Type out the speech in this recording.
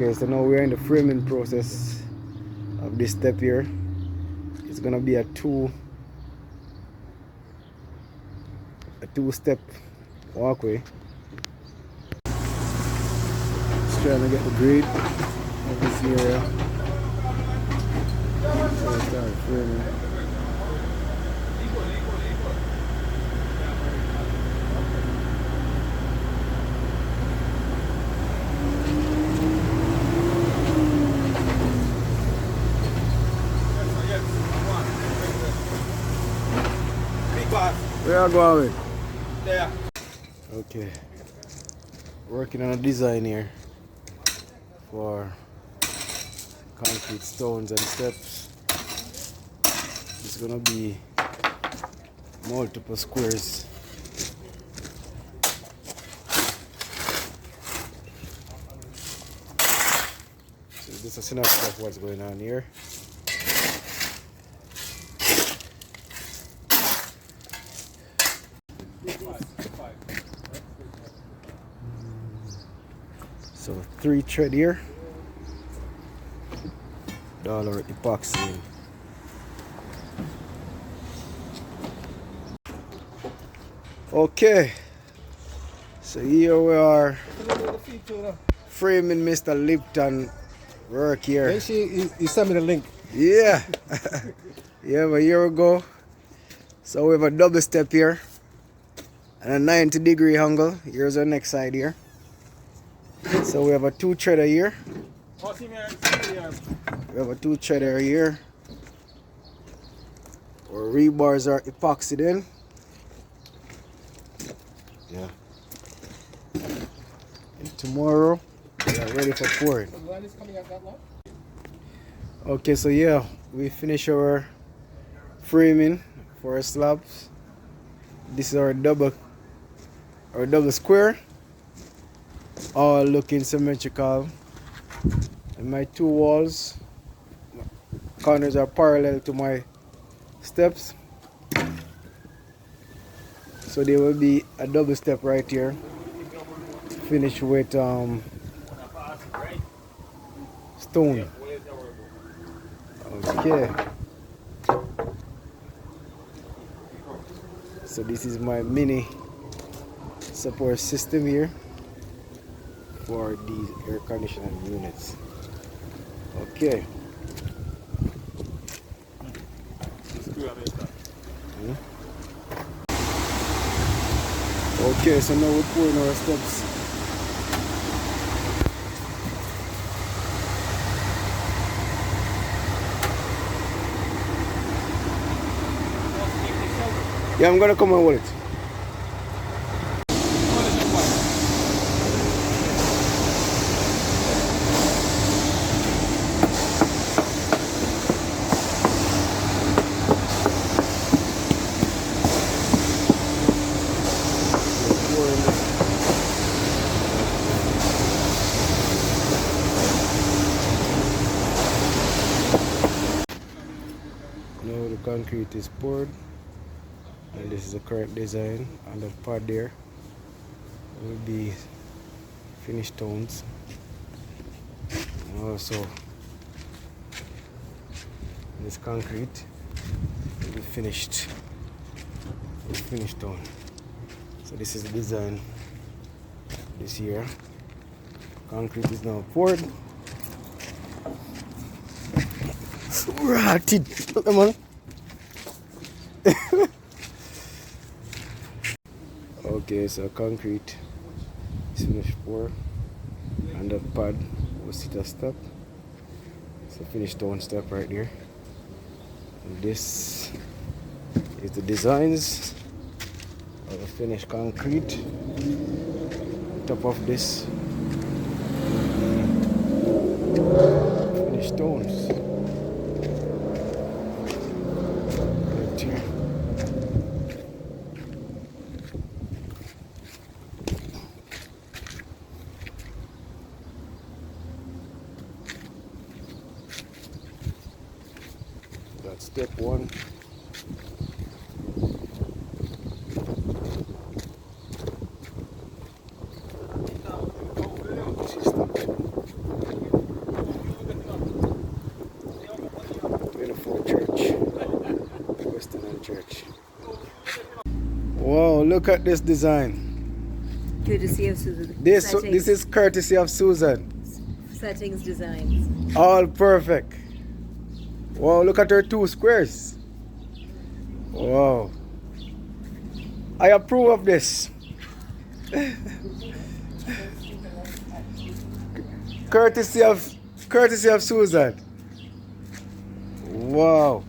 Okay, so now we're in the framing process of this step here. It's gonna be a two-step walkway. Just trying to get the grade of this area. So we start framing. Where are you going with? There. Okay. Working on a design here for concrete stones and steps. It's gonna be multiple squares. So this is a synopsis of what's going on here. So 3 thread here, dollar epoxy. Okay, so here we are framing Mr. Lipton work here. You sent me the link. Yeah, yeah, but here we go. So we have a double step here and a 90-degree angle. Here's our next side here. So we have a 2-threader here. We have a 2-threader here. Our rebars are epoxied in. Yeah. And tomorrow we are ready for pouring. Okay, so yeah, we finish our framing for our slabs. This is our double square, all looking symmetrical. And my 2 walls, corners are parallel to my steps, so there will be a double step right here, finished with stone. Okay, so this is my mini support system here for these air conditioning units. Okay. Okay, so now we're pouring our steps. Yeah, I'm gonna come and hold it. Now the concrete is poured, and this is the current design, and the pad there will be finished stones. And also this concrete will be finished stone. So this is the design this year. Concrete is now poured. Rotted. Come on. Okay, so concrete is finished pour, and the pad will sit a step. So finished stone step right here. And this is the designs of the finished concrete. On top of this, finished stones. That's step one. This is step 24 Church, Western End Church. Wow, look at this design. Courtesy of Susan. This is courtesy of Susan. Settings designs. All perfect. Wow, look at her 2 squares. Wow. I approve of this. Courtesy of Susan. Wow.